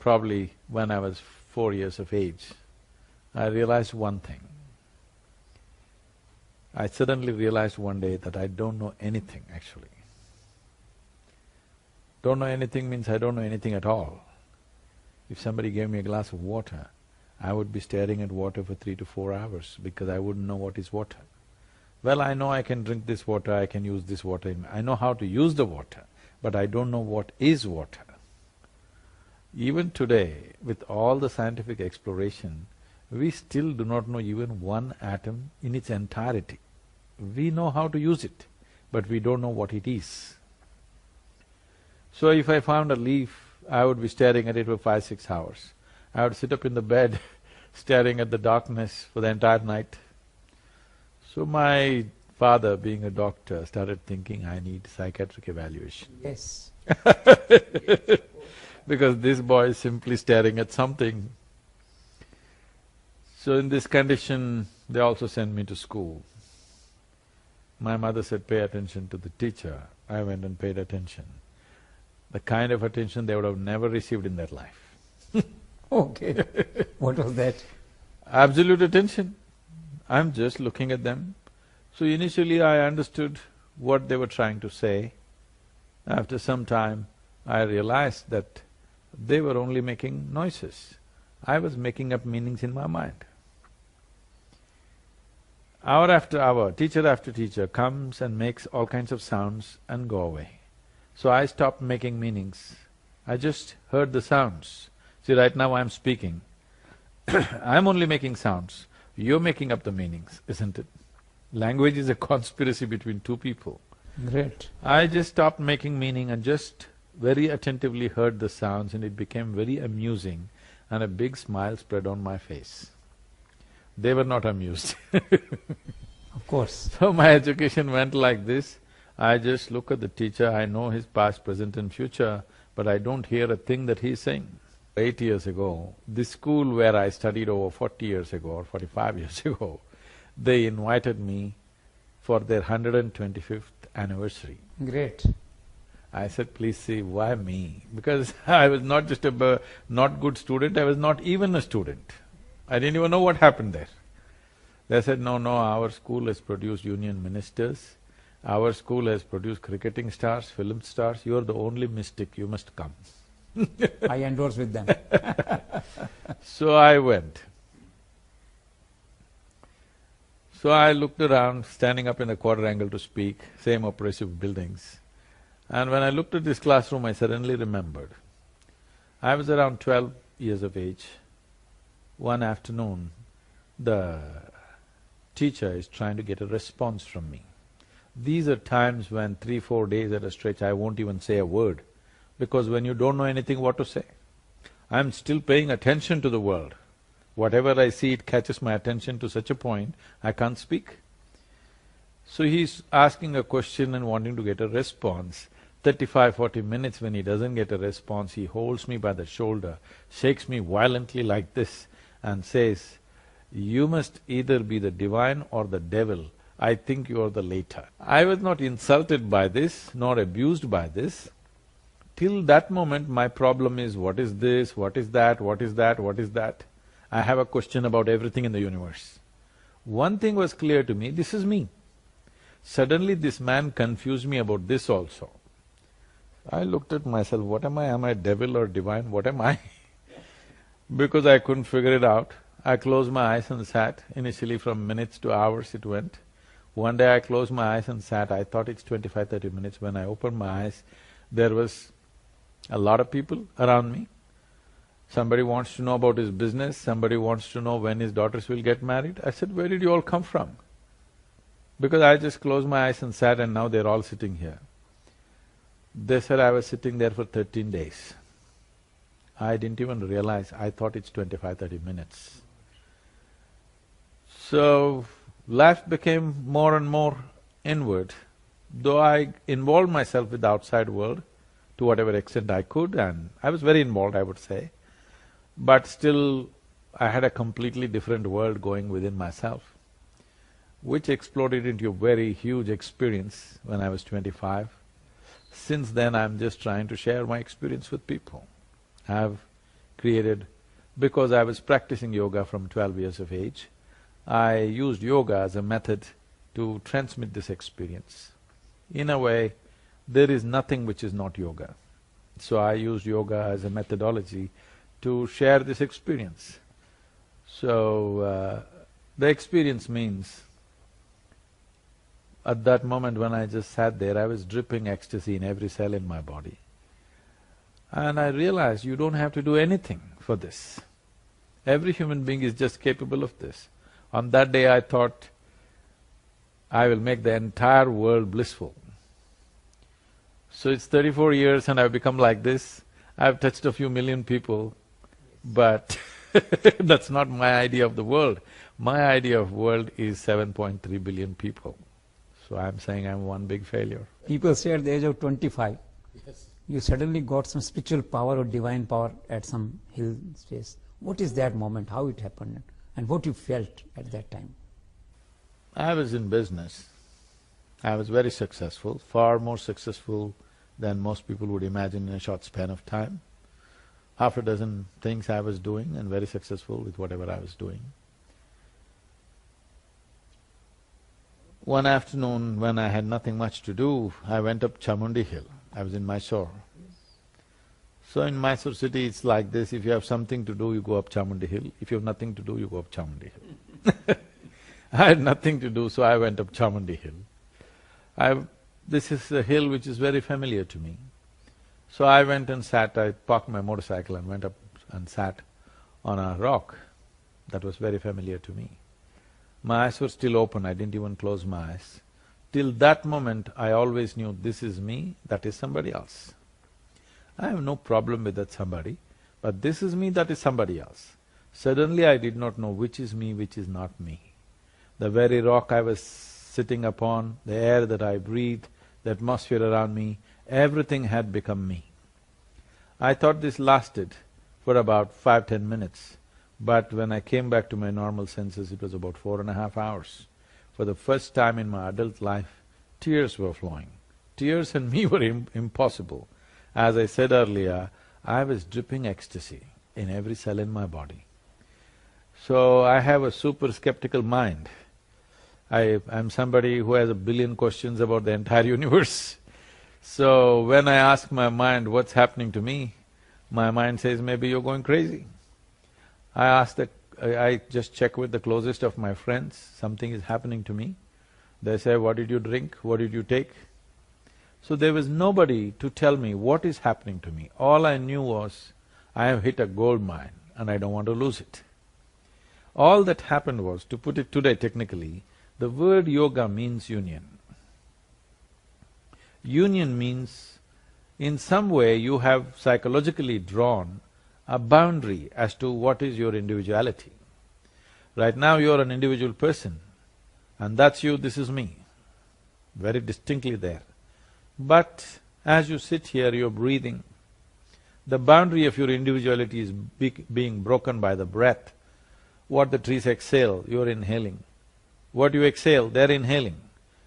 probably when I was 4 years of age, I realized one thing. I suddenly realized one day that I don't know anything actually. Don't know anything means I don't know anything at all. If somebody gave me a glass of water, I would be staring at water for 3 to 4 hours because I wouldn't know what is water. Well, I know I can drink this water, I can use this water, I know how to use the water, but I don't know what is water. Even today, with all the scientific exploration, we still do not know even one atom in its entirety. We know how to use it, but we don't know what it is. So if I found a leaf, I would be staring at it for 5, 6 hours. I would sit up in the bed staring at the darkness for the entire night. So my father, being a doctor, started thinking I need psychiatric evaluation. Yes. Because this boy is simply staring at something. So in this condition, they also sent me to school. My mother said, pay attention to the teacher. I went and paid attention. The kind of attention they would have never received in their life. Okay. What was that? Absolute attention. I'm just looking at them. So initially I understood what they were trying to say. After some time, I realized that they were only making noises. I was making up meanings in my mind. Hour after hour, teacher after teacher comes and makes all kinds of sounds and go away. So I stopped making meanings. I just heard the sounds. See, right now I'm speaking. I'm only making sounds. You're making up the meanings, isn't it? Language is a conspiracy between two people. Great. I just stopped making meaning and just very attentively heard the sounds, and it became very amusing, and a big smile spread on my face. They were not amused. Of course. So my education went like this. I just look at the teacher, I know his past, present and future, but I don't hear a thing that he's saying. 8 years ago, this school where I studied over 40 years ago or 45 years ago, they invited me for their 125th anniversary. Great. I said, please see, why me? Because I was not just a not good student, I was not even a student. I didn't even know what happened there. They said, no, our school has produced union ministers, our school has produced cricketing stars, film stars, you are the only mystic, you must come. I endorse with them. So I went. So I looked around, standing up in the quadrangle to speak, same oppressive buildings. And when I looked at this classroom, I suddenly remembered. I was around 12 years of age. One afternoon, the teacher is trying to get a response from me. These are times when 3, 4 days at a stretch, I won't even say a word, because when you don't know anything what to say. I'm still paying attention to the world. Whatever I see, it catches my attention to such a point, I can't speak. So he's asking a question and wanting to get a response. 35, 40 minutes when he doesn't get a response, he holds me by the shoulder, shakes me violently like this and says, you must either be the divine or the devil, I think you are the latter. I was not insulted by this, nor abused by this. Till that moment, my problem is, what is this, what is that, what is that, what is that? I have a question about everything in the universe. One thing was clear to me, this is me. Suddenly this man confused me about this also. I looked at myself, what am I? Am I devil or divine? What am I? Because I couldn't figure it out, I closed my eyes and sat. Initially from minutes to hours it went. One day I closed my eyes and sat, I thought it's 25, 30 minutes. When I opened my eyes, there was a lot of people around me. Somebody wants to know about his business, somebody wants to know when his daughters will get married. I said, where did you all come from? Because I just closed my eyes and sat, and now they're all sitting here. They said I was sitting there for 13 days. I didn't even realize, I thought it's 25, 30 minutes. So, life became more and more inward. Though I involved myself with the outside world to whatever extent I could, and I was very involved, I would say, but still I had a completely different world going within myself, which exploded into a very huge experience when I was 25. Since then, I'm just trying to share my experience with people. I've created because I was practicing yoga from 12 years of age. I used yoga as a method to transmit this experience. In a way, there is nothing which is not yoga. So I used yoga as a methodology to share this experience. So, the experience means, at that moment when I just sat there, I was dripping ecstasy in every cell in my body. And I realized you don't have to do anything for this. Every human being is just capable of this. On that day I thought, I will make the entire world blissful. So it's 34 years and I've become like this. I've touched a few million people, but that's not my idea of the world. My idea of world is 7.3 billion people. So I'm saying I'm one big failure. People say at the age of 25, you suddenly got some spiritual power or divine power at some hill space. What is that moment, how it happened, and what you felt at that time? I was in business. I was very successful, far more successful than most people would imagine in a short span of time. Half a dozen things I was doing and very successful with whatever I was doing. One afternoon when I had nothing much to do, I went up Chamundi Hill. I was in Mysore. So in Mysore city it's like this, if you have something to do, you go up Chamundi Hill. If you have nothing to do, you go up Chamundi Hill. I had nothing to do, so I went up Chamundi Hill. This is a hill which is very familiar to me. So I went and sat, I parked my motorcycle and went up and sat on a rock that was very familiar to me. My eyes were still open, I didn't even close my eyes. Till that moment, I always knew this is me, that is somebody else. I have no problem with that somebody, but this is me, that is somebody else. Suddenly I did not know which is me, which is not me. The very rock I was sitting upon, the air that I breathed, the atmosphere around me, everything had become me. I thought this lasted for about 5–10 minutes, but when I came back to my normal senses, it was about 4.5 hours. For the first time in my adult life, tears were flowing. Tears and me were impossible. As I said earlier, I was dripping ecstasy in every cell in my body. So I have a super skeptical mind. I'm somebody who has 1 billion questions about the entire universe. So when I ask my mind what's happening to me, my mind says, maybe you're going crazy. I just check with the closest of my friends, something is happening to me. They say, what did you drink, what did you take? So there was nobody to tell me what is happening to me. All I knew was, I have hit a gold mine and I don't want to lose it. All that happened was, to put it today technically, the word yoga means union. Union means, in some way you have psychologically drawn a boundary as to what is your individuality. Right now you're an individual person, and that's you, this is me, very distinctly there. But as you sit here, you're breathing. The boundary of your individuality is being broken by the breath. What the trees exhale, you're inhaling. What you exhale, they're inhaling.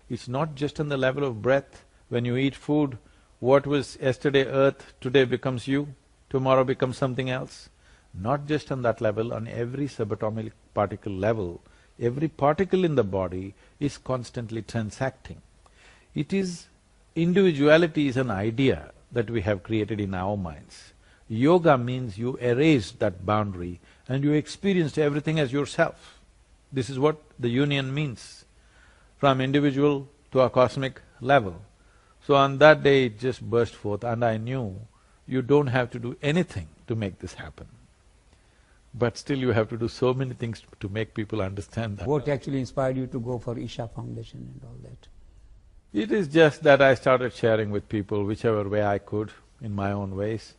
It's not just on the level of breath. When you eat food, what was yesterday earth, today becomes you, tomorrow becomes something else. Not just on that level, on every subatomic particle level, every particle in the body is constantly transacting. It is… individuality is an idea that we have created in our minds. Yoga means you erased that boundary and you experienced everything as yourself. This is what the union means, from individual to a cosmic level. So on that day it just burst forth and I knew you don't have to do anything to make this happen. But still you have to do so many things to make people understand that. What actually inspired you to go for Isha Foundation and all that? It is just that I started sharing with people whichever way I could, in my own ways.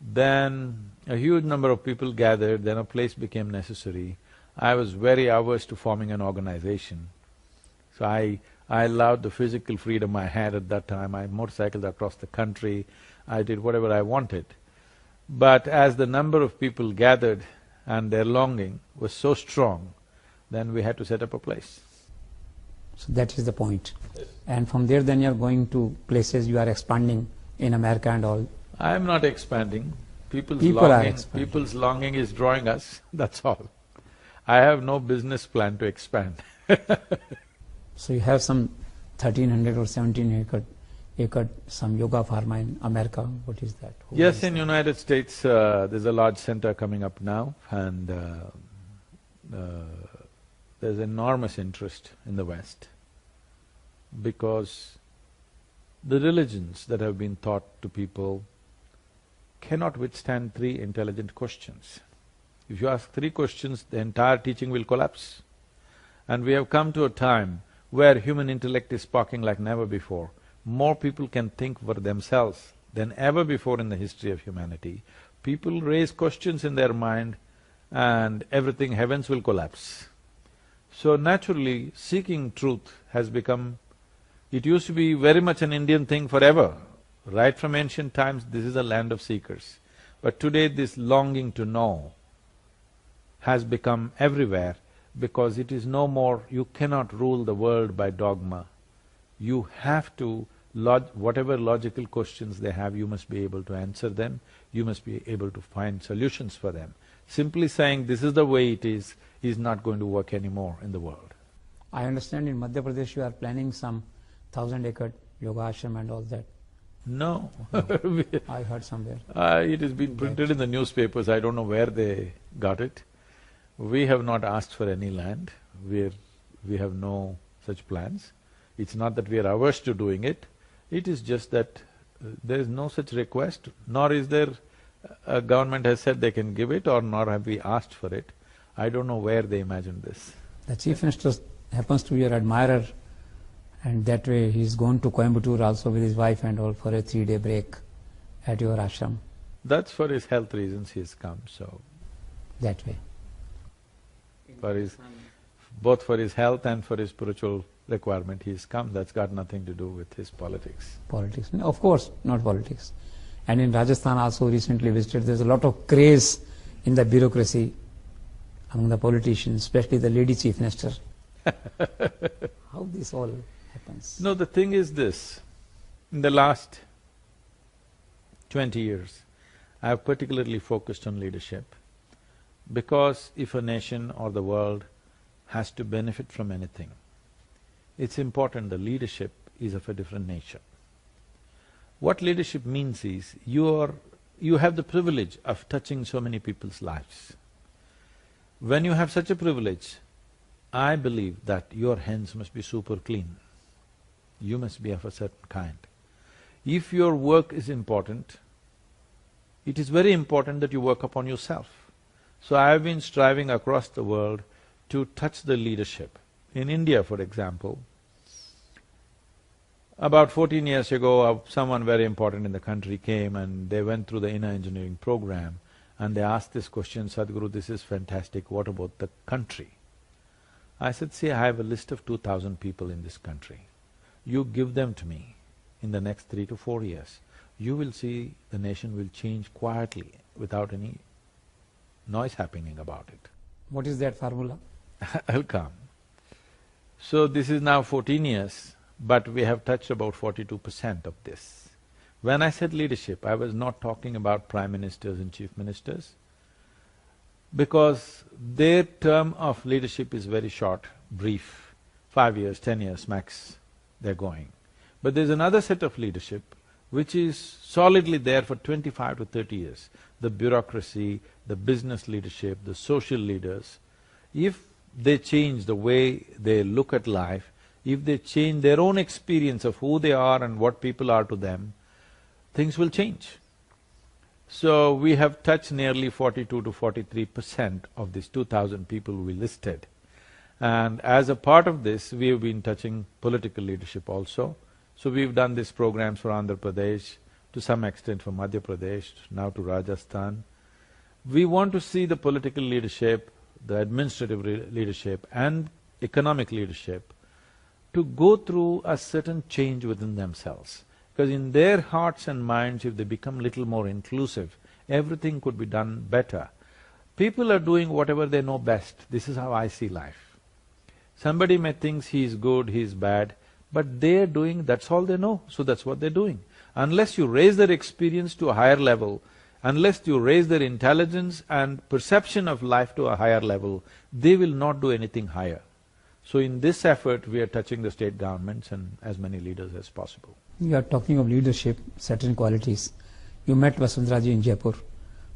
Then a huge number of people gathered, then a place became necessary. I was very averse to forming an organization. So I allowed the physical freedom I had at that time. I motorcycled across the country, I did whatever I wanted. But as the number of people gathered and their longing was so strong, then we had to set up a place. So that is the point. And from there then you are going to places, you are expanding in America and all. I am not expanding. expanding. People's longing is drawing us, that's all. I have no business plan to expand. So you have some 1300 or 17 acre some yoga pharma in America. What is that? Yes, in United States, there's a large center coming up now, and there's enormous interest in the West because the religions that have been taught to people cannot withstand three intelligent questions. If you ask three questions, the entire teaching will collapse. And we have come to a time where human intellect is sparking like never before. More people can think for themselves than ever before in the history of humanity. People raise questions in their mind and everything, heavens will collapse. So naturally, seeking truth has become… It used to be very much an Indian thing forever. Right from ancient times, this is a land of seekers. But today this longing to know has become everywhere because it is no more… you cannot rule the world by dogma. You have to… whatever logical questions they have, you must be able to answer them, you must be able to find solutions for them. Simply saying this is the way it is not going to work anymore in the world. I understand in Madhya Pradesh you are planning some 1000-acre yoga ashram and all that. No. I heard somewhere. It has been printed in the newspapers, I don't know where they got it. We have not asked for any land, we have no such plans. It's not that we are averse to doing it, it is just that there is no such request, nor is there… a government has said they can give it, or nor have we asked for it. I don't know where they imagined this. The Chief Minister happens to be your admirer, and that way he's gone to Coimbatore also with his wife and all for a 3-day break at your ashram. That's for his health reasons he has come, so… That way. Both for his health and for his spiritual requirement he has come, that's got nothing to do with his politics. Politics, no, of course, not politics. And in Rajasthan also recently visited, there's a lot of craze in the bureaucracy among the politicians, especially the lady Chief Minister. How this all happens? No, the thing is this, in the last 20 years, I have particularly focused on leadership because if a nation or the world has to benefit from anything, it's important the leadership is of a different nature. What leadership means is, you have the privilege of touching so many people's lives. When you have such a privilege, I believe that your hands must be super clean. You must be of a certain kind. If your work is important, it is very important that you work upon yourself. So I have been striving across the world to touch the leadership. In India, for example, about 14 years ago, someone very important in the country came and they went through the inner engineering program and they asked this question, Sadhguru, this is fantastic, what about the country? I said, see, I have a list of 2,000 people in this country. You give them to me in the next 3 to 4 years. You will see the nation will change quietly without any noise happening about it. What is that formula? I'll come. So this is now 14 years, but we have touched about 42% of this. When I said leadership, I was not talking about prime ministers and chief ministers, because their term of leadership is very short, brief, 5 years, 10 years max, they're going. But there's another set of leadership which is solidly there for 25 to 30 years. The bureaucracy, the business leadership, the social leaders, if they change the way they look at life, if they change their own experience of who they are and what people are to them, things will change. So we have touched nearly 42 to 43% of these 2,000 people we listed. And as a part of this, we have been touching political leadership also. So we've done these programs for Andhra Pradesh, to some extent for Madhya Pradesh, now to Rajasthan. We want to see the political leadership, the administrative leadership and economic leadership to go through a certain change within themselves. Because in their hearts and minds, if they become little more inclusive, everything could be done better. People are doing whatever they know best, this is how I see life. Somebody may think he is good, he is bad, but they're doing… that's all they know, so that's what they're doing. Unless you raise their experience to a higher level Unless you raise their intelligence and perception of life to a higher level, they will not do anything higher. So in this effort, we are touching the state governments and as many leaders as possible. You are talking of leadership, certain qualities. You met Vasundhara ji in Jaipur.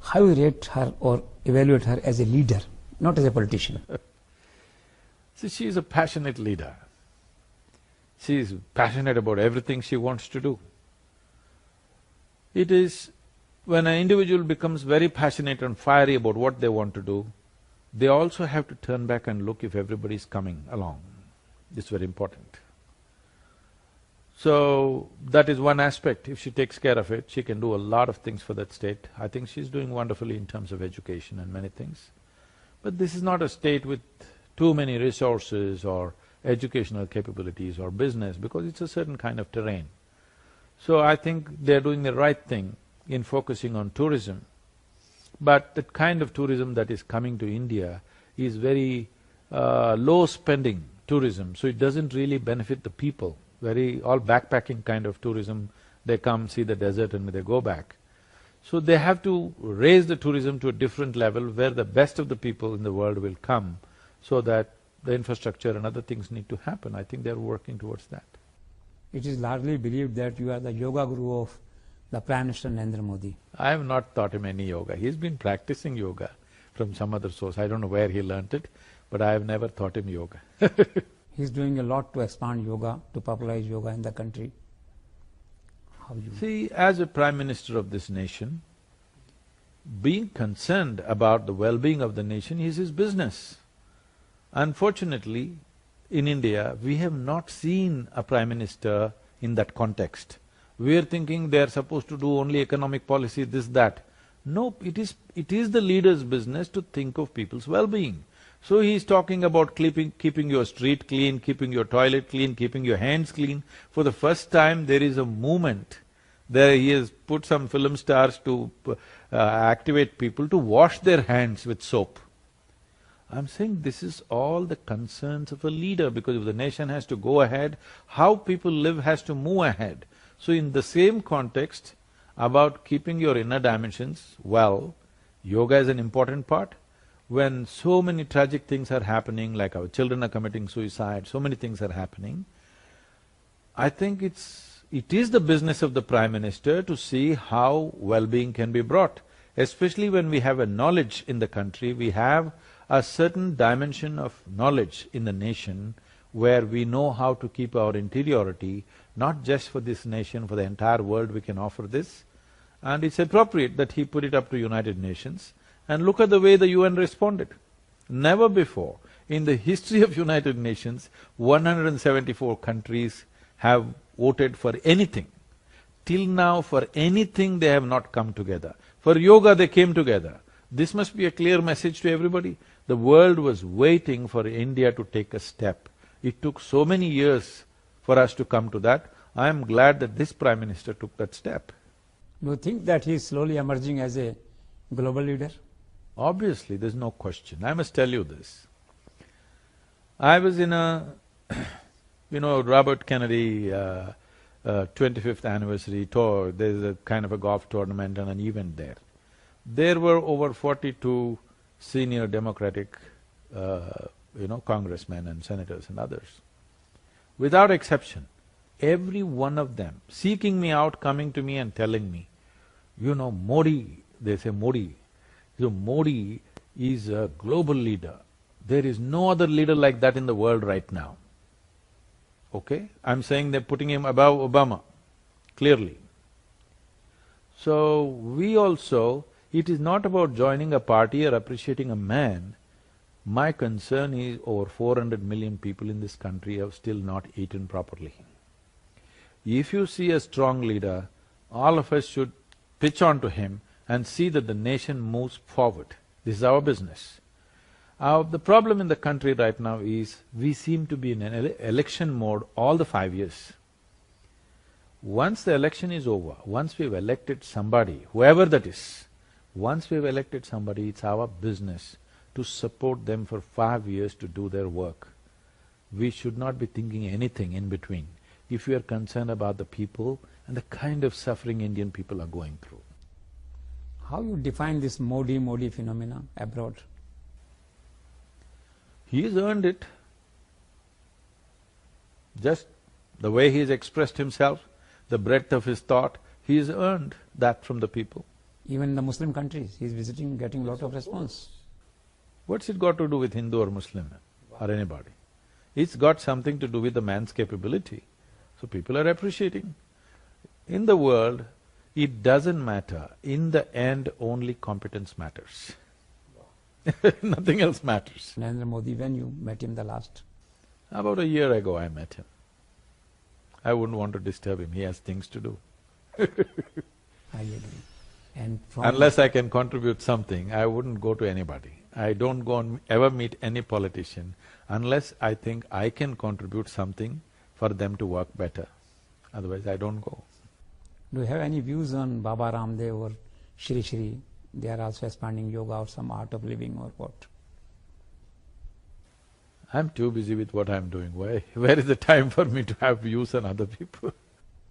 How you rate her or evaluate her as a leader, not as a politician? See, she is a passionate leader. She is passionate about everything she wants to do. It is when an individual becomes very passionate and fiery about what they want to do, they also have to turn back and look if everybody is coming along. It's very important. So, that is one aspect. If she takes care of it, she can do a lot of things for that state. I think she's doing wonderfully in terms of education and many things. But this is not a state with too many resources or educational capabilities or business, because it's a certain kind of terrain. So I think they're doing the right thing in focusing on tourism. But the kind of tourism that is coming to India is very low-spending tourism, so it doesn't really benefit the people. All backpacking kind of tourism, they come, see the desert and they go back. So they have to raise the tourism to a different level where the best of the people in the world will come, so that the infrastructure and other things need to happen. I think they're working towards that. It is largely believed that you are the yoga guru of the Prime Minister Narendra Modi. I have not taught him any yoga. He's been practicing yoga from some other source. I don't know where he learnt it, but I have never taught him yoga. He's doing a lot to expand yoga, to popularize yoga in the country. How you… See, as a Prime Minister of this nation, being concerned about the well-being of the nation is his business. Unfortunately, in India, we have not seen a Prime Minister in that context. We are thinking they are supposed to do only economic policy, this, that. No, it is the leader's business to think of people's well-being. So he is talking about keeping your street clean, keeping your toilet clean, keeping your hands clean. For the first time, there is a movement. There he has put some film stars to activate people to wash their hands with soap. I'm saying this is all the concerns of a leader, because if the nation has to go ahead, how people live has to move ahead. So in the same context, about keeping your inner dimensions well, yoga is an important part. When so many tragic things are happening, like our children are committing suicide, so many things are happening, I think it is the business of the Prime Minister to see how well-being can be brought. Especially when we have a knowledge in the country, we have a certain dimension of knowledge in the nation where we know how to keep our interiority, not just for this nation, for the entire world we can offer this. And it's appropriate that he put it up to United Nations. And look at the way the UN responded. Never before in the history of United Nations, 174 countries have voted for anything. Till now, for anything they have not come together. For yoga they came together. This must be a clear message to everybody. The world was waiting for India to take a step. It took so many years for us to come to that. I am glad that this Prime Minister took that step. Do you think that he is slowly emerging as a global leader? Obviously, there's no question. I must tell you this. I was in a Robert Kennedy 25th anniversary tour. There's a kind of a golf tournament and an event there. There were over 42 senior Democratic, congressmen and senators and others. Without exception, every one of them seeking me out, coming to me and telling me, Modi, they say Modi, Modi is a global leader. There is no other leader like that in the world right now. Okay? I'm saying they're putting him above Obama, clearly. So, we also, it is not about joining a party or appreciating a man. My concern is over 400 million people in this country have still not eaten properly. If you see a strong leader, all of us should pitch on to him and see that the nation moves forward. This is our business. The problem in the country right now is, we seem to be in an election mode all the 5 years. Once the election is over, once we've elected somebody, whoever that is, once we've elected somebody, it's our business to support them for 5 years to do their work. We should not be thinking anything in between, if we are concerned about the people and the kind of suffering Indian people are going through. How you define this Modi phenomena abroad? He's earned it. Just the way he's expressed himself, the breadth of his thought, he's earned that from the people. Even in the Muslim countries, he's visiting, getting a lot of response. What's it got to do with Hindu or Muslim or anybody? It's got something to do with the man's capability. So people are appreciating. In the world, it doesn't matter. In the end, only competence matters. Nothing else matters. Narendra Modi, when you met him the last? About a year ago I met him. I wouldn't want to disturb him, he has things to do. I agree. And Unless I can contribute something, I wouldn't go to anybody. I don't go and ever meet any politician unless I think I can contribute something for them to work better. Otherwise I don't go. do you have any views on Baba Ramdev or Shri Shri? They are also expanding yoga or some art of living or what? I'm too busy with what I'm doing. Where is the time for me to have views on other people?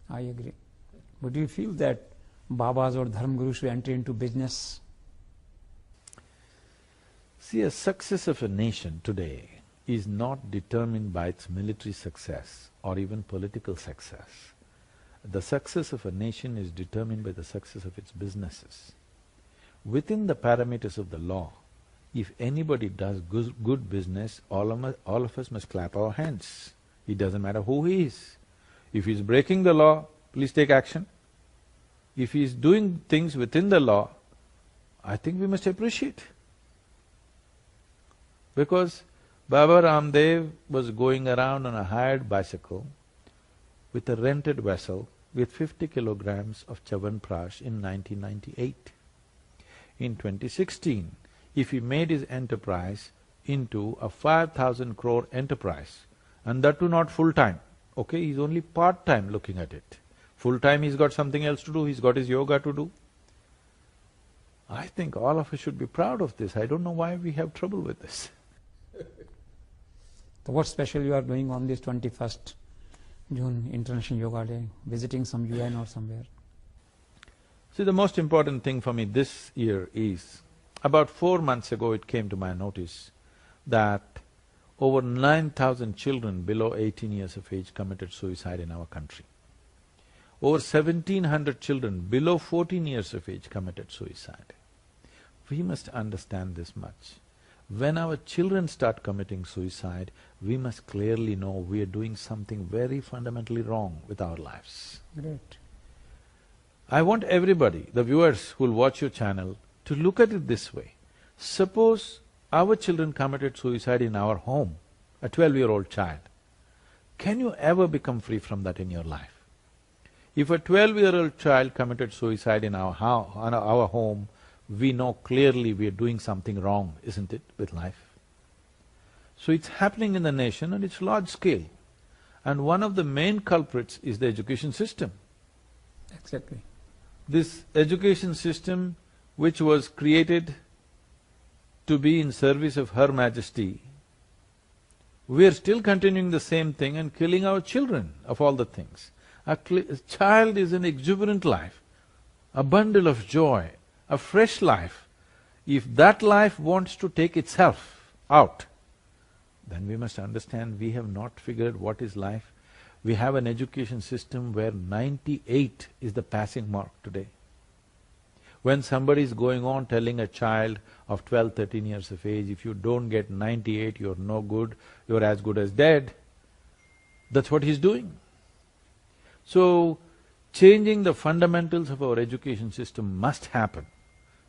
I agree. But do you feel that Babas or Dharmguru should enter into business? See, a success of a nation today is not determined by its military success or even political success. The success of a nation is determined by the success of its businesses. Within the parameters of the law, if anybody does good business, all of us must clap our hands. It doesn't matter who he is. If he's breaking the law, please take action. If he's doing things within the law, I think we must appreciate. Because Baba Ramdev was going around on a hired bicycle with a rented vessel with 50 kilograms of Chavanprash in 1998. In 2016, if he made his enterprise into a 5,000 crore enterprise, and that too not full-time, okay, he's only part-time looking at it. Full-time he's got something else to do, he's got his yoga to do. I think all of us should be proud of this. I don't know why we have trouble with this. So what special you are doing on this 21st June International Yoga Day? Visiting some UN or somewhere? See, the most important thing for me this year is, about 4 months ago it came to my notice that over 9,000 children below 18 years of age committed suicide in our country. Over 1,700 children below 14 years of age committed suicide. We must understand this much. When our children start committing suicide, we must clearly know we are doing something very fundamentally wrong with our lives. Great. I want everybody, the viewers who'll watch your channel, to look at it this way. Suppose our children committed suicide in our home, a 12-year-old child. Can you ever become free from that in your life? If a 12-year-old child committed suicide in our home, we know clearly we are doing something wrong, isn't it, with life? So it's happening in the nation and it's large scale. And one of the main culprits is the education system. Exactly. This education system, which was created to be in service of Her Majesty, we are still continuing the same thing and killing our children of all the things. A child is an exuberant life, a bundle of joy, a fresh life. If that life wants to take itself out, then we must understand we have not figured what is life. We have an education system where 98 is the passing mark today. When somebody is going on telling a child of 12, 13 years of age, if you don't get 98, you're no good, you're as good as dead, that's what he's doing. So, changing the fundamentals of our education system must happen,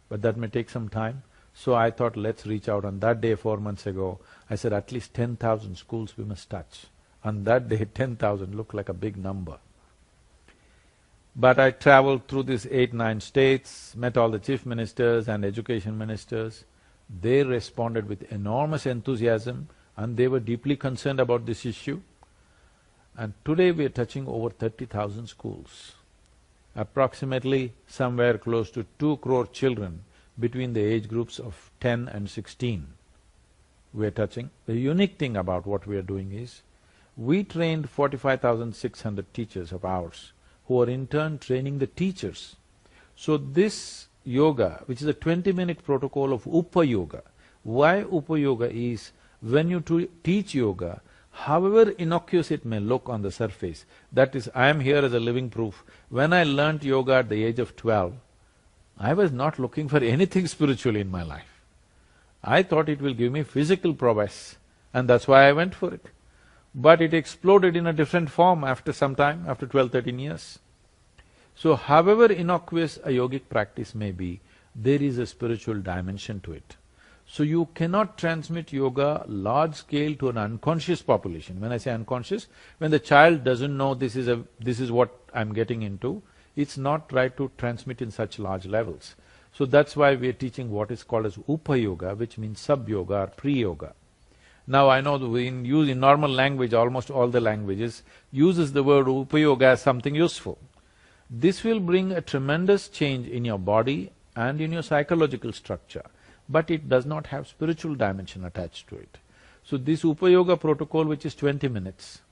but that may take some time. So I thought, let's reach out. On that day 4 months ago, I said at least 10,000 schools we must touch. On that day, 10,000 looked like a big number. But I traveled through these 8, 9 states, met all the chief ministers and education ministers. They responded with enormous enthusiasm and they were deeply concerned about this issue. And today we are touching over 30,000 schools. Approximately somewhere close to 2 crore children between the age groups of 10 and 16 we are touching. The unique thing about what we are doing is, we trained 45,600 teachers of ours who are in turn training the teachers. So this yoga, which is a 20-minute protocol of Upa Yoga. Why Upa Yoga is, when you teach yoga, however innocuous it may look on the surface, that is, I am here as a living proof. When I learnt yoga at the age of 12, I was not looking for anything spiritual in my life. I thought it will give me physical prowess, and that's why I went for it. But it exploded in a different form after some time, after 12–13 years. So however innocuous a yogic practice may be, there is a spiritual dimension to it. So you cannot transmit yoga large scale to an unconscious population. When I say unconscious, when the child doesn't know this is what I'm getting into, it's not right to transmit in such large levels. So that's why we are teaching what is called as Upa Yoga, which means sub-yoga or pre-yoga. Now I know in normal language, almost all the languages uses the word Upa Yoga as something useful. This will bring a tremendous change in your body and in your psychological structure, but it does not have spiritual dimension attached to it. So this Upa Yoga protocol, which is 20 minutes,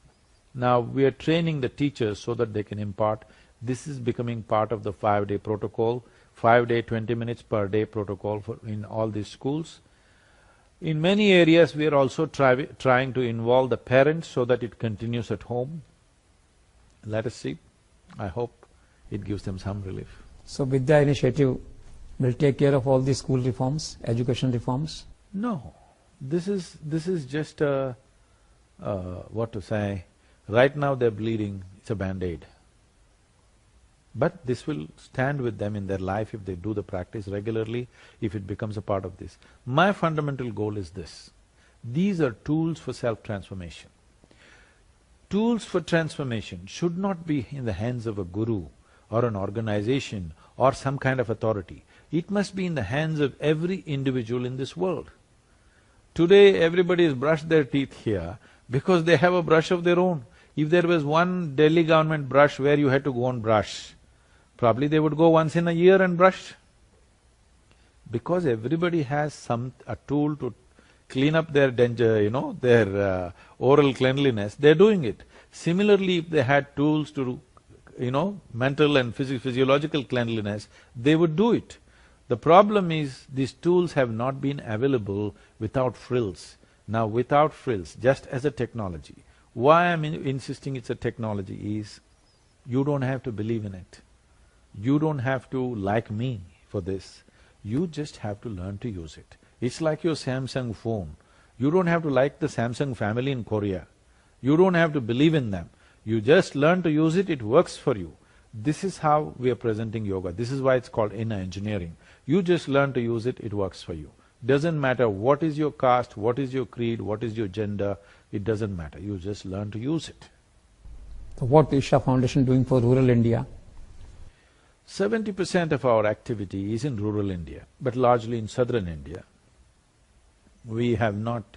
now we are training the teachers so that they can impart. This is becoming part of the 5-day protocol, 5-day, 20 minutes per day protocol in all these schools. In many areas, we are also trying to involve the parents so that it continues at home. Let us see. I hope it gives them some relief. So Vidya initiative will take care of all the school reforms, education reforms? No, this is just what to say, right now they're bleeding, it's a band-aid. But this will stand with them in their life if they do the practice regularly, if it becomes a part of this. My fundamental goal is this: these are tools for self-transformation. Tools for transformation should not be in the hands of a guru or an organization or some kind of authority. It must be in the hands of every individual in this world. Today, everybody has brushed their teeth here because they have a brush of their own. If there was one Delhi government brush where you had to go and brush, probably they would go once in a year and brush. Because everybody has a tool to clean up their their oral cleanliness, they're doing it. Similarly, if they had tools to mental and physiological cleanliness, they would do it. The problem is, these tools have not been available without frills. Now without frills, just as a technology, why I'm insisting it's a technology is, you don't have to believe in it. You don't have to like me for this. You just have to learn to use it. It's like your Samsung phone. You don't have to like the Samsung family in Korea. You don't have to believe in them. You just learn to use it, it works for you. This is how we are presenting yoga. This is why it's called inner engineering. You just learn to use it, it works for you. Doesn't matter what is your caste, what is your creed, what is your gender, it doesn't matter. You just learn to use it. So what is Isha Foundation doing for rural India? 70% of our activity is in rural India, but largely in southern India. We have not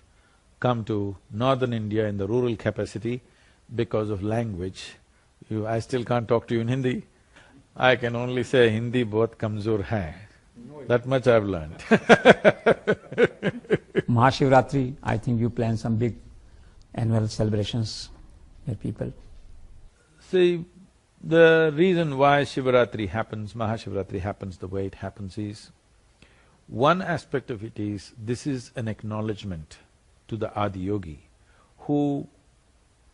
come to northern India in the rural capacity because of language. I still can't talk to you in Hindi. I can only say Hindi bahut kamzor hai. That much I've learned. Mahashivratri, I think you plan some big annual celebrations with people. See, the reason why Shivaratri happens, Mahashivratri happens the way it happens is, one aspect of it is, this is an acknowledgement to the Adiyogi who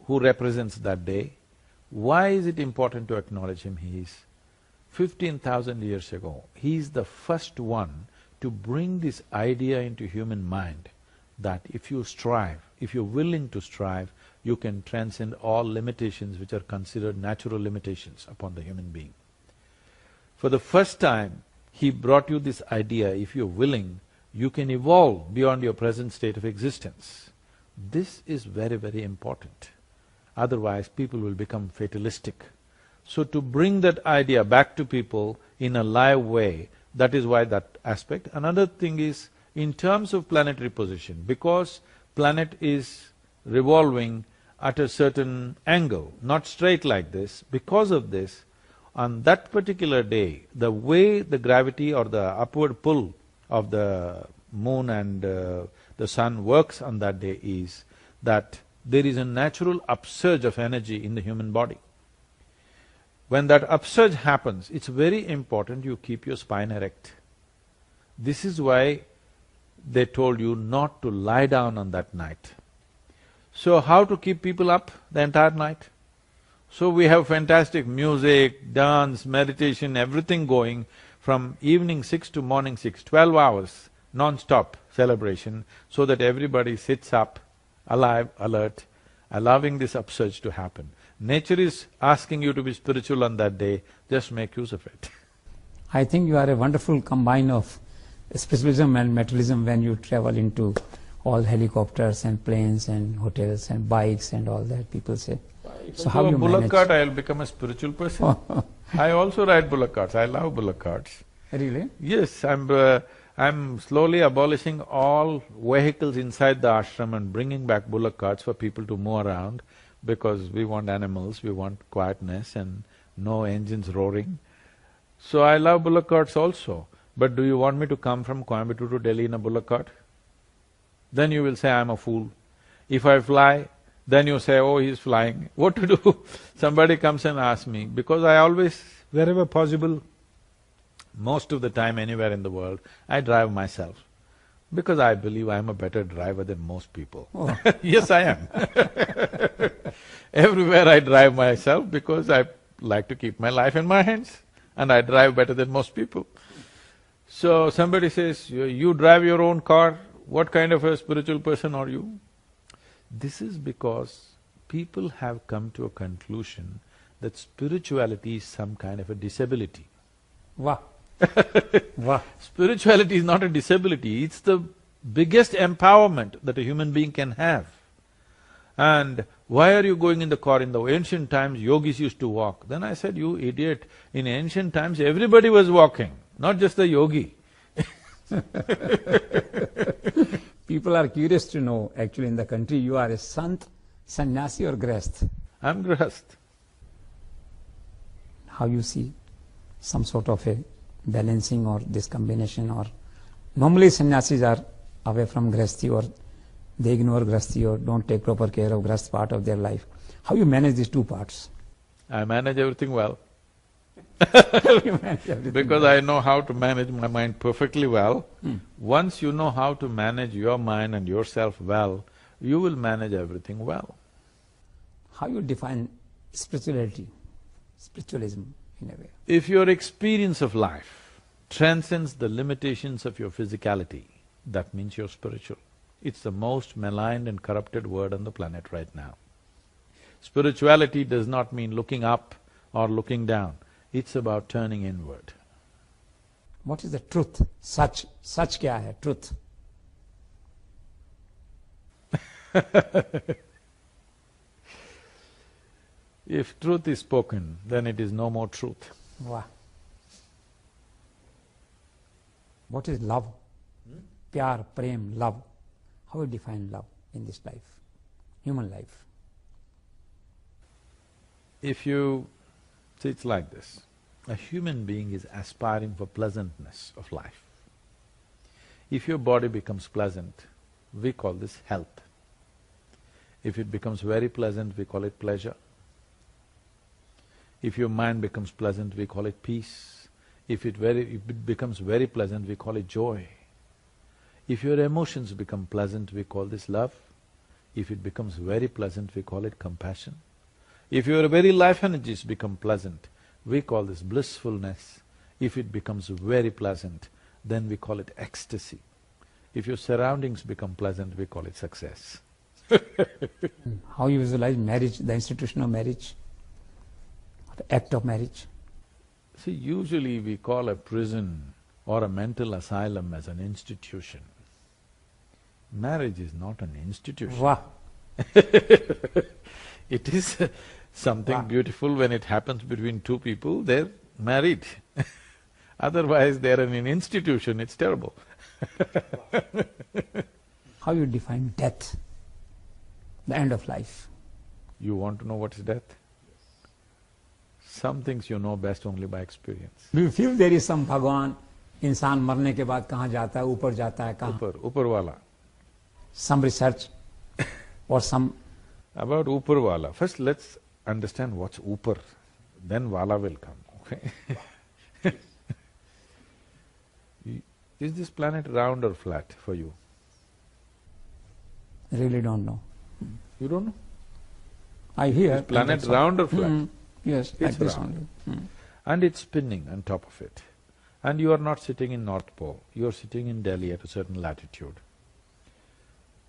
represents that day. Why is it important to acknowledge him? He is 15,000 years ago, he is the first one to bring this idea into human mind that if you strive, if you're willing to strive, you can transcend all limitations which are considered natural limitations upon the human being. For the first time, he brought you this idea, if you're willing, you can evolve beyond your present state of existence. This is very, very important. Otherwise, people will become fatalistic. So to bring that idea back to people in a live way, that is why that aspect. Another thing is, in terms of planetary position, because planet is revolving at a certain angle, not straight like this, because of this, on that particular day, the way the gravity or the upward pull of the moon and the sun works on that day is that there is a natural upsurge of energy in the human body. when that upsurge happens, it's very important you keep your spine erect. This is why they told you not to lie down on that night. So how to keep people up the entire night? So we have fantastic music, dance, meditation, everything going from evening 6 to morning 6, 12 hours, non-stop celebration, so that everybody sits up, alive, alert, allowing this upsurge to happen. Nature is asking you to be spiritual on that day, just make use of it. I think you are a wonderful combine of spiritualism and materialism when you travel into all helicopters and planes and hotels and bikes and all that, people say. So how you bullock manage? cart, I'll become a spiritual person. I also ride bullock carts, I love bullock carts. Really? Yes, I'm slowly abolishing all vehicles inside the ashram and bringing back bullock carts for people to move around, because we want animals, we want quietness and no engines roaring. So I love bullock carts also. But do you want me to come from Coimbatore to Delhi in a bullock cart? Then you will say I'm a fool. If I fly, then you say, oh, he's flying. What to do? Somebody comes and asks me, because I always, wherever possible, most of the time anywhere in the world, I drive myself. Because I believe I'm a better driver than most people. Oh. Yes, I am. Everywhere I drive myself because I like to keep my life in my hands and I drive better than most people. So somebody says, you drive your own car, what kind of a spiritual person are you? This is because people have come to a conclusion that spirituality is some kind of a disability. Wow. Wow. Spirituality is not a disability, it's the biggest empowerment that a human being can have. And why are you going in the car? In the ancient times, yogis used to walk. Then I said, you idiot, in ancient times everybody was walking, not just the yogi. People are curious to know, actually in the country, you are a sant, sannyasi or grahast? I'm grahast. How you see some sort of a balancing or this combination, or normally sannyasis are away from grahasti or they ignore grahasti or don't take proper care of grahast part of their life. How you manage these two parts? I manage everything well. You manage everything Because well. I know how to manage my mind perfectly well. Once you know how to manage your mind and yourself well, you will manage everything well. How you define spirituality, spiritualism in a way? If your experience of life transcends the limitations of your physicality, that means you're spiritual. It's the most maligned and corrupted word on the planet right now. Spirituality does not mean looking up or looking down, it's about turning inward. What is the truth? Such kya hai, truth? If truth is spoken, then it is no more truth. Wow. What is love? Pyar, prem, love. How you define love in this life, human life? If you… see, it's like this. A human being is aspiring for pleasantness of life. If your body becomes pleasant, we call this health. If it becomes very pleasant, we call it pleasure. If your mind becomes pleasant, we call it peace. If it becomes very pleasant, we call it joy. If your emotions become pleasant, we call this love. If it becomes very pleasant, we call it compassion. If your very life energies become pleasant, we call this blissfulness. If it becomes very pleasant, then we call it ecstasy. If your surroundings become pleasant, we call it success. How you visualize marriage, the institution of marriage, the act of marriage? See, usually we call a prison or a mental asylum as an institution. Marriage is not an institution. Wow. It is something beautiful when it happens between two people, they're married. Otherwise, they're in an institution, it's terrible. How you define death, the end of life? You want to know what is death? Some things you know best only by experience. Do you feel there is some Bhagwan, इंसान मरने के बाद कहाँ जाता है, ऊपर जाता है, कहाँ? ऊपर वाला. Some research or some… About Upar wala, first let's understand what's Upar. then Vala will come, okay? Is this planet round or flat for you? Really don't know. You don't know? I hear. Is planet round or flat? Yes, It's like this round. only. And it's spinning on top of it. And you are not sitting in North Pole, you are sitting in Delhi at a certain latitude.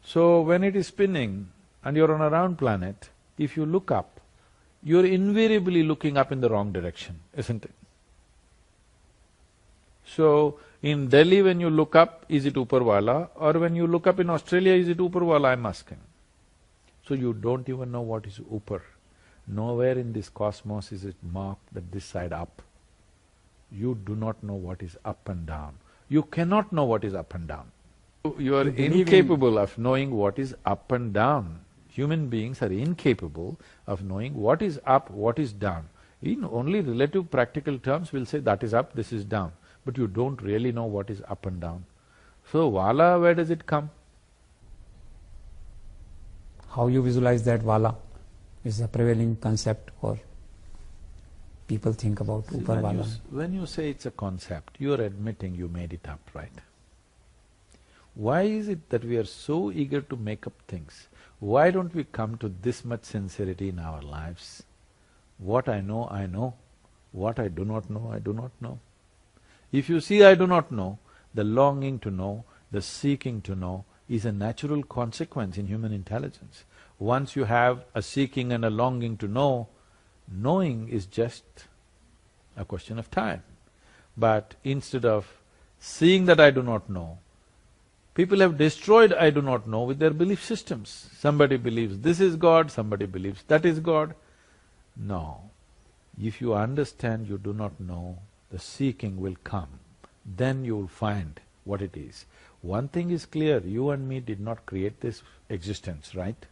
So when it is spinning and you're on a round planet, if you look up, you're invariably looking up in the wrong direction, isn't it? So, in Delhi when you look up, is it Uparwala? Or when you look up in Australia, is it Uparwala, I'm asking. So you don't even know what is Upar. Nowhere in this cosmos is it marked that this side up. You do not know what is up and down. You cannot know what is up and down. You are incapable of knowing what is up and down. Human beings are incapable of knowing what is up, what is down. In only relative practical terms, we'll say that is up, this is down. But you don't really know what is up and down. So, Vala, where does it come? How you visualize that Vala is the prevailing concept, or people think about See, Upar Vala. when you say it's a concept, you're admitting you made it up, right? Why is it that we are so eager to make up things? Why don't we come to this much sincerity in our lives? What I know, I know. What I do not know, I do not know. If you see I do not know, the longing to know, the seeking to know is a natural consequence in human intelligence. Once you have a seeking and a longing to know, knowing is just a question of time. But instead of seeing that I do not know, people have destroyed I do not know with their belief systems. Somebody believes this is God, somebody believes that is God. No. If you understand you do not know, the seeking will come. Then you will find what it is. One thing is clear, you and me did not create this existence, right?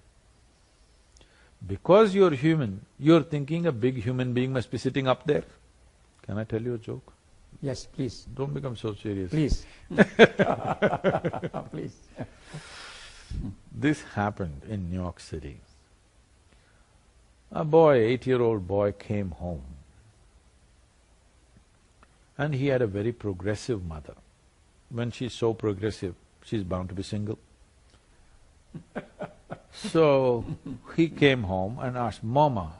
Because you're human, you're thinking a big human being must be sitting up there. Can I tell you a joke? Yes, please. Don't become so serious. Please. Please. This happened in New York City. A boy, 8-year-old boy came home and he had a very progressive mother. When she's so progressive, she's bound to be single. So, he came home and asked, Mama,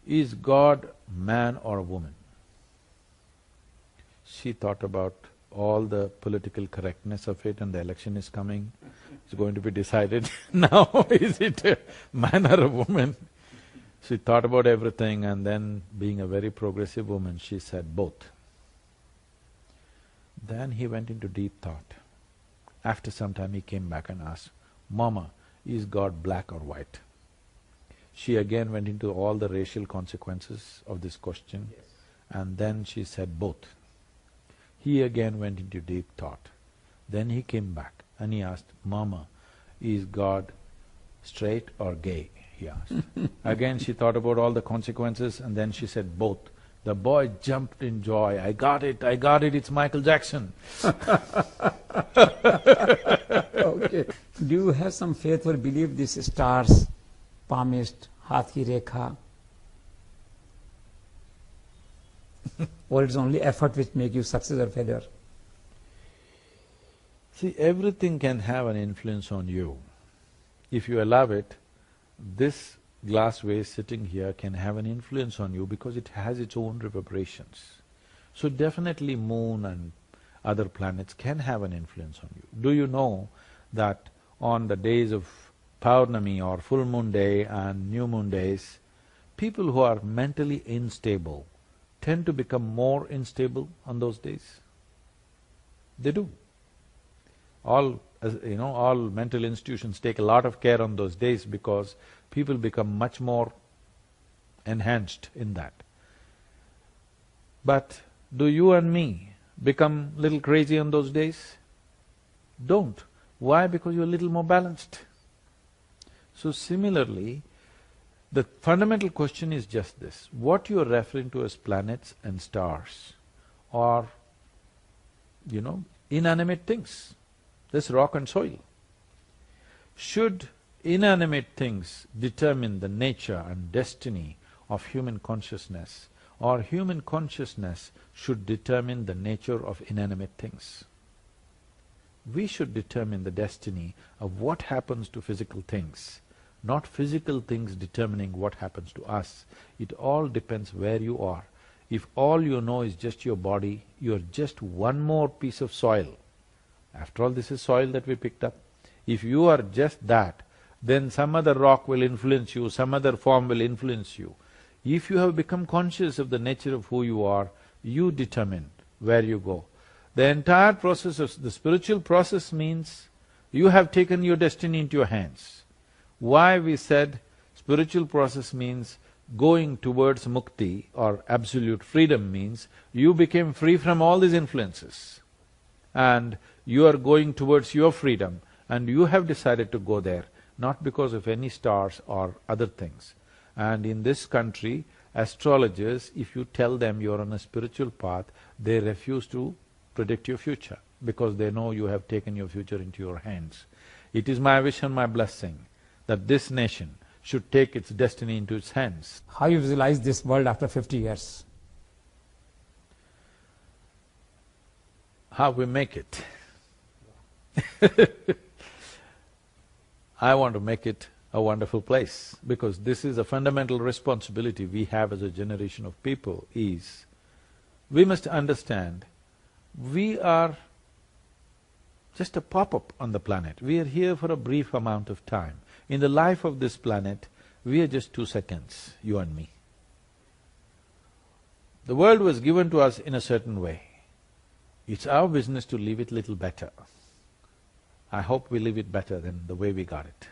is God man or woman? She thought about all the political correctness of it, and the election is coming, it's going to be decided now, is it a man or a woman? She thought about everything, and then being a very progressive woman, she said both. Then he went into deep thought. After some time he came back and asked, Mama, is God black or white? She again went into all the racial consequences of this question, and then she said both. He again went into deep thought. Then he came back and he asked, Mama, is God straight or gay? He asked. Again she thought about all the consequences and then she said both. The boy jumped in joy, I got it, it's Michael Jackson. Okay. Do you have some faith or believe these stars, palmist, haath ki rekha, or it's only effort which make you success or failure? See, everything can have an influence on you. If you allow it, this glass vase sitting here can have an influence on you because it has its own reverberations. So definitely moon and other planets can have an influence on you. Do you know that on the days of Paurnami or full moon day and new moon days, people who are mentally unstable tend to become more unstable on those days? They do. All mental institutions take a lot of care on those days because people become much more enhanced in that. But do you and me become little crazy on those days? Don't. Why? Because you're a little more balanced. So similarly, the fundamental question is just this: what you're referring to as planets and stars are, inanimate things. This rock and soil. Should inanimate things determine the nature and destiny of human consciousness, or human consciousness should determine the nature of inanimate things. We should determine the destiny of what happens to physical things, not physical things determining what happens to us. It all depends where you are. If all you know is just your body, you're just one more piece of soil. After all, this is soil that we picked up. If you are just that, then some other rock will influence you, some other form will influence you. If you have become conscious of the nature of who you are, you determine where you go. The entire process of the spiritual process means you have taken your destiny into your hands. Why we said spiritual process means going towards mukti or absolute freedom means you became free from all these influences and you are going towards your freedom and you have decided to go there, not because of any stars or other things. And in this country, astrologers, if you tell them you're on a spiritual path, they refuse to predict your future because they know you have taken your future into your hands. It is my wish and my blessing that this nation should take its destiny into its hands. How you visualize this world after 50 years? How we make it. I want to make it a wonderful place because this is a fundamental responsibility we have as a generation of people is, we must understand we are just a pop-up on the planet. We are here for a brief amount of time. In the life of this planet, we are just 2 seconds, you and me. The world was given to us in a certain way. It's our business to leave it little better. I hope we leave it better than the way we got it.